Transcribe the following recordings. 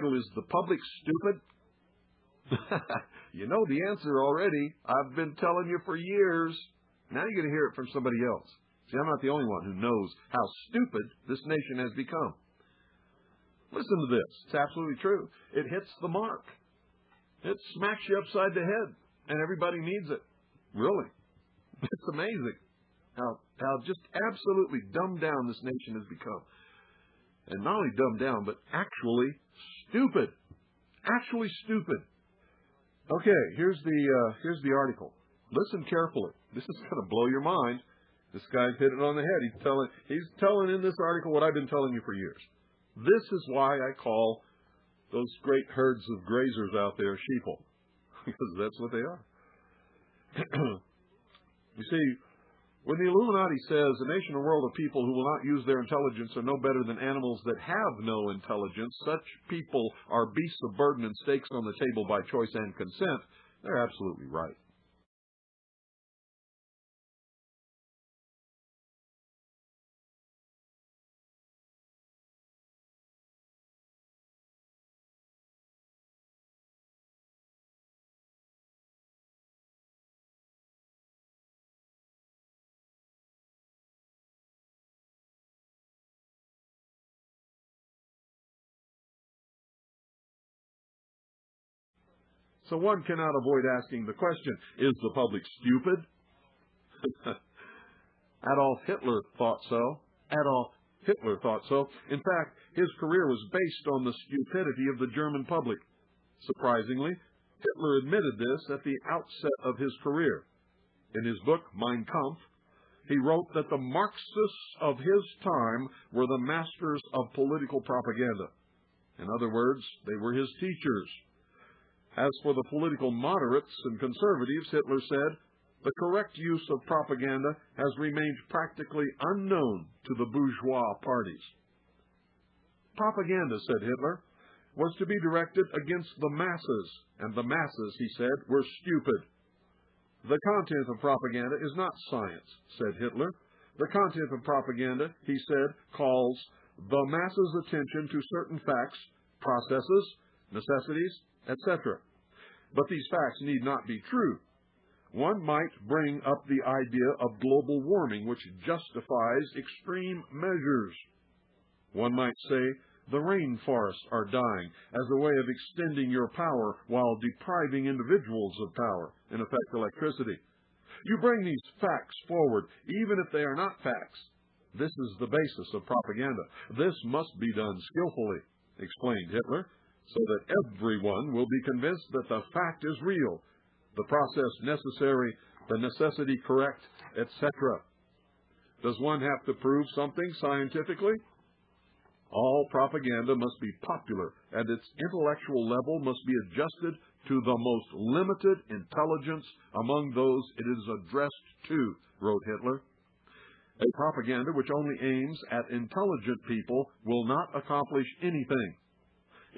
title is The Public Stupid? You know the answer already. I've been telling you for years. Now you're going to hear it from somebody else. See, I'm not the only one who knows how stupid this nation has become. Listen to this. It's absolutely true. It hits the mark. It smacks you upside the head, and everybody needs it. Really. It's amazing how just absolutely dumbed down this nation has become. And not only dumbed down, but actually stupid. Actually stupid. Okay, here's the article. Listen carefully. This is going to blow your mind. This guy's hit it on the head. He's telling in this article what I've been telling you for years. This is why I call those great herds of grazers out there sheeple, because that's what they are. You see, when the Illuminati says a nation or world of people who will not use their intelligence are no better than animals that have no intelligence, such people are beasts of burden and stakes on the table by choice and consent, they're absolutely right. So one cannot avoid asking the question, is the public stupid? Adolf Hitler thought so. Adolf Hitler thought so. In fact, his career was based on the stupidity of the German public. Surprisingly, Hitler admitted this at the outset of his career. In his book, Mein Kampf, he wrote that the Marxists of his time were the masters of political propaganda. In other words, they were his teachers. As for the political moderates and conservatives, Hitler said, the correct use of propaganda has remained practically unknown to the bourgeois parties. Propaganda, said Hitler, was to be directed against the masses, and the masses, he said, were stupid. The content of propaganda is not science, said Hitler. The content of propaganda, he said, calls the masses' attention to certain facts, processes, necessities, etc. But these facts need not be true. One might bring up the idea of global warming, which justifies extreme measures. One might say the rainforests are dying as a way of extending your power while depriving individuals of power, in effect electricity. You bring these facts forward, even if they are not facts. This is the basis of propaganda. This must be done skillfully, explained Hitler, so that everyone will be convinced that the fact is real, the process necessary, the necessity correct, etc. Does one have to prove something scientifically? All propaganda must be popular, and its intellectual level must be adjusted to the most limited intelligence among those it is addressed to, wrote Hitler. A propaganda which only aims at intelligent people will not accomplish anything.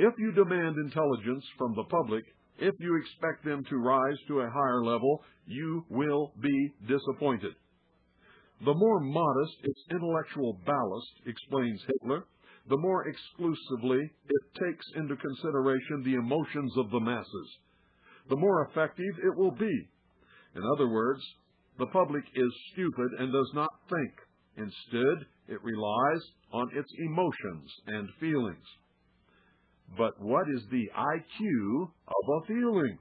If you demand intelligence from the public, if you expect them to rise to a higher level, you will be disappointed. The more modest its intellectual ballast, explains Hitler, the more exclusively it takes into consideration the emotions of the masses, the more effective it will be. In other words, the public is stupid and does not think. Instead, it relies on its emotions and feelings. But what is the IQ of a feeling?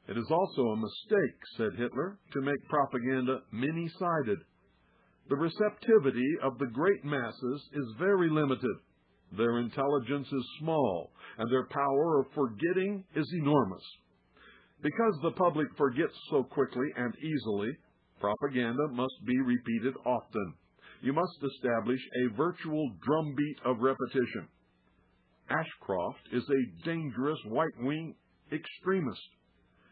It is also a mistake, said Hitler, to make propaganda many-sided. The receptivity of the great masses is very limited. Their intelligence is small, and their power of forgetting is enormous. Because the public forgets so quickly and easily, propaganda must be repeated often. You must establish a virtual drumbeat of repetition. Ashcroft is a dangerous right-wing extremist,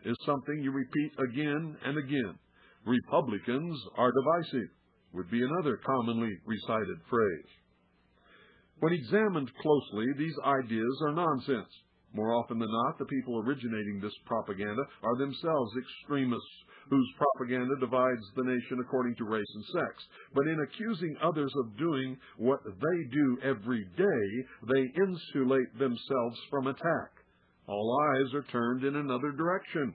is something you repeat again and again. Republicans are divisive, would be another commonly recited phrase. When examined closely, these ideas are nonsense. More often than not, the people originating this propaganda are themselves extremists, whose propaganda divides the nation according to race and sex. But in accusing others of doing what they do every day, they insulate themselves from attack. All eyes are turned in another direction,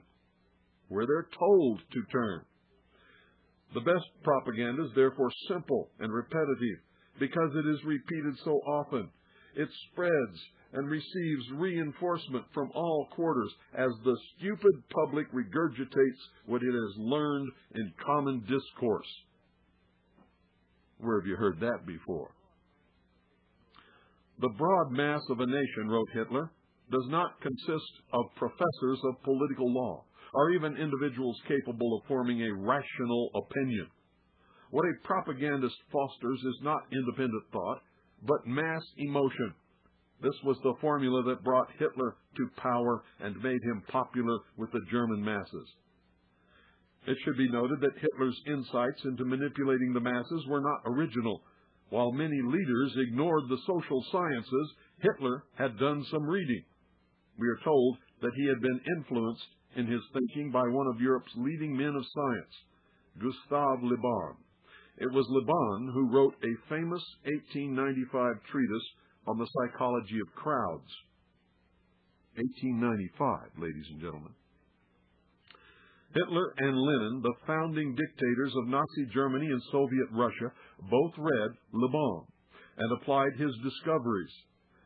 where they're told to turn. The best propaganda is therefore simple and repetitive, because it is repeated so often. It spreads and receives reinforcement from all quarters as the stupid public regurgitates what it has learned in common discourse. Where have you heard that before? The broad mass of a nation, wrote Hitler, does not consist of professors of political law, or even individuals capable of forming a rational opinion. What a propagandist fosters is not independent thought, but mass emotion. This was the formula that brought Hitler to power and made him popular with the German masses. It should be noted that Hitler's insights into manipulating the masses were not original. While many leaders ignored the social sciences, Hitler had done some reading. We are told that he had been influenced in his thinking by one of Europe's leading men of science, Gustav Le Bon. It was Le Bon who wrote a famous 1895 treatise on the psychology of crowds. 1895, ladies and gentlemen. Hitler and Lenin, the founding dictators of Nazi Germany and Soviet Russia, both read Le Bon and applied his discoveries.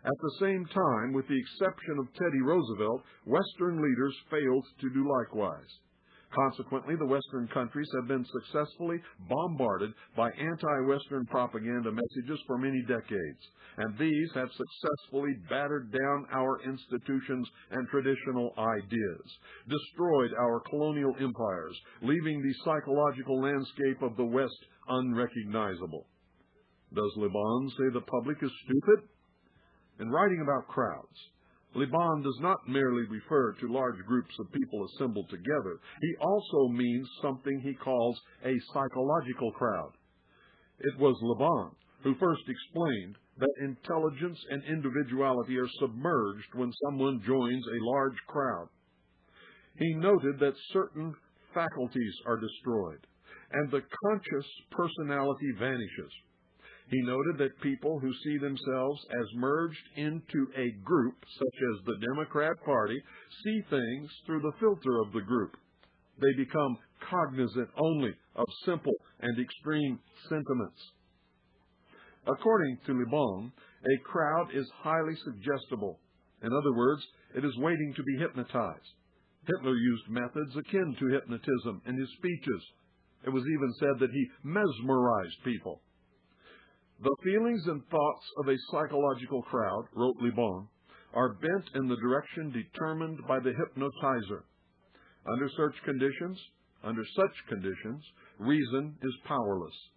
At the same time, with the exception of Teddy Roosevelt, Western leaders failed to do likewise. Consequently, the Western countries have been successfully bombarded by anti-Western propaganda messages for many decades, and these have successfully battered down our institutions and traditional ideas, destroyed our colonial empires, leaving the psychological landscape of the West unrecognizable. Does Le Bon say the public is stupid? In writing about crowds, Le Bon does not merely refer to large groups of people assembled together. He also means something he calls a psychological crowd. It was Le Bon who first explained that intelligence and individuality are submerged when someone joins a large crowd. He noted that certain faculties are destroyed, and the conscious personality vanishes. He noted that people who see themselves as merged into a group, such as the Democrat Party, see things through the filter of the group. They become cognizant only of simple and extreme sentiments. According to Le Bon, a crowd is highly suggestible. In other words, it is waiting to be hypnotized. Hitler used methods akin to hypnotism in his speeches. It was even said that he mesmerized people. The feelings and thoughts of a psychological crowd, wrote Le Bon, are bent in the direction determined by the hypnotizer. Under such conditions, reason is powerless.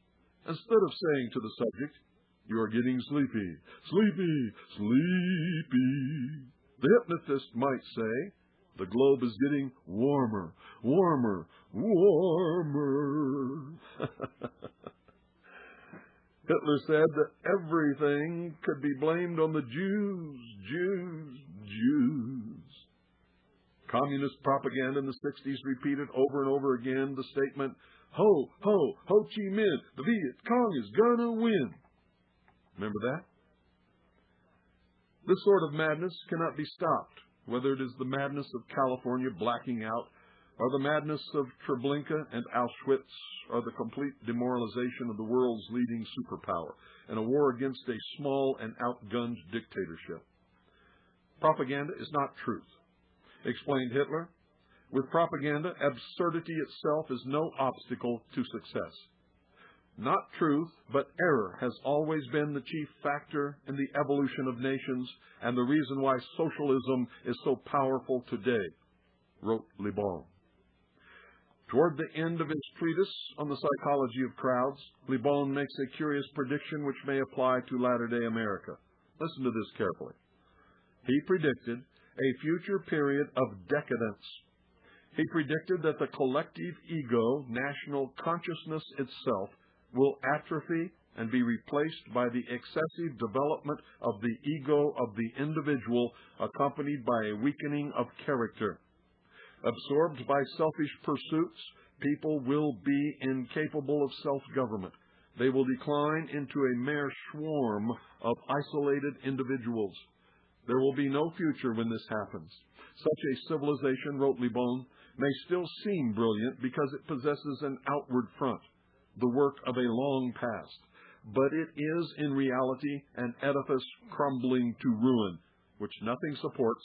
Instead of saying to the subject, "You are getting sleepy, sleepy, sleepy," the hypnotist might say, "The globe is getting warmer, warmer, warmer." Hitler said that everything could be blamed on the Jews, Jews, Jews. Communist propaganda in the 60s repeated over and over again the statement, "Ho, ho, Ho Chi Minh, the Viet Cong is gonna win." Remember that? This sort of madness cannot be stopped, whether it is the madness of California blacking out, or the madness of Treblinka and Auschwitz, or the complete demoralization of the world's leading superpower in a war against a small and outgunned dictatorship. Propaganda is not truth, explained Hitler. With propaganda, absurdity itself is no obstacle to success. Not truth, but error has always been the chief factor in the evolution of nations and the reason why socialism is so powerful today, wrote Le Bon. Toward the end of his treatise on the psychology of crowds, Le Bon makes a curious prediction which may apply to latter-day America. Listen to this carefully. He predicted a future period of decadence. He predicted that the collective ego, national consciousness itself, will atrophy and be replaced by the excessive development of the ego of the individual, accompanied by a weakening of character. Absorbed by selfish pursuits, people will be incapable of self-government. They will decline into a mere swarm of isolated individuals. There will be no future when this happens. Such a civilization, wrote Lebon, may still seem brilliant because it possesses an outward front, the work of a long past, but it is in reality an edifice crumbling to ruin, which nothing supports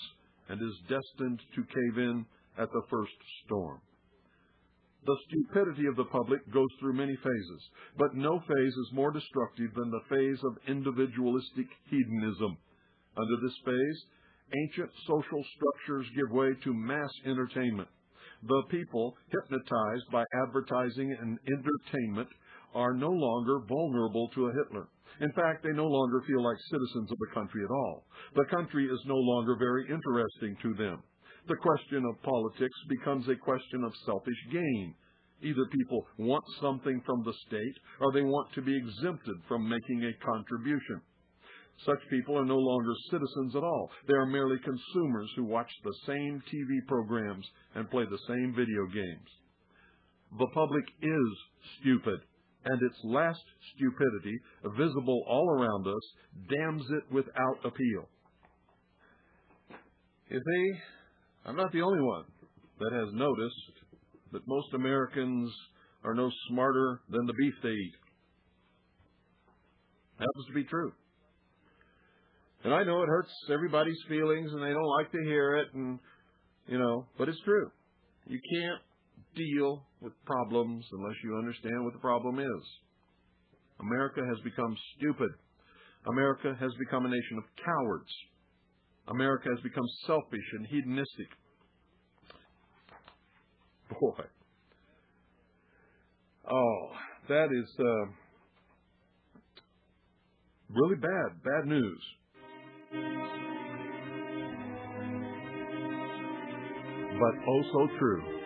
and is destined to cave in at the first storm. The stupidity of the public goes through many phases, but no phase is more destructive than the phase of individualistic hedonism. Under this phase, ancient social structures give way to mass entertainment. The people, hypnotized by advertising and entertainment, are no longer vulnerable to a Hitler. In fact, they no longer feel like citizens of the country at all. The country is no longer very interesting to them. The question of politics becomes a question of selfish gain. Either people want something from the state, or they want to be exempted from making a contribution. Such people are no longer citizens at all. They are merely consumers who watch the same TV programs and play the same video games. The public is stupid, and its last stupidity, visible all around us, damns it without appeal. You see, I'm not the only one that has noticed that most Americans are no smarter than the beef they eat. Happens to be true. And I know it hurts everybody's feelings and they don't like to hear it, but it's true. You can't deal with problems unless you understand what the problem is. America has become stupid. America has become a nation of cowards. America has become selfish and hedonistic. Boy. Oh, that is really bad news. But oh so true.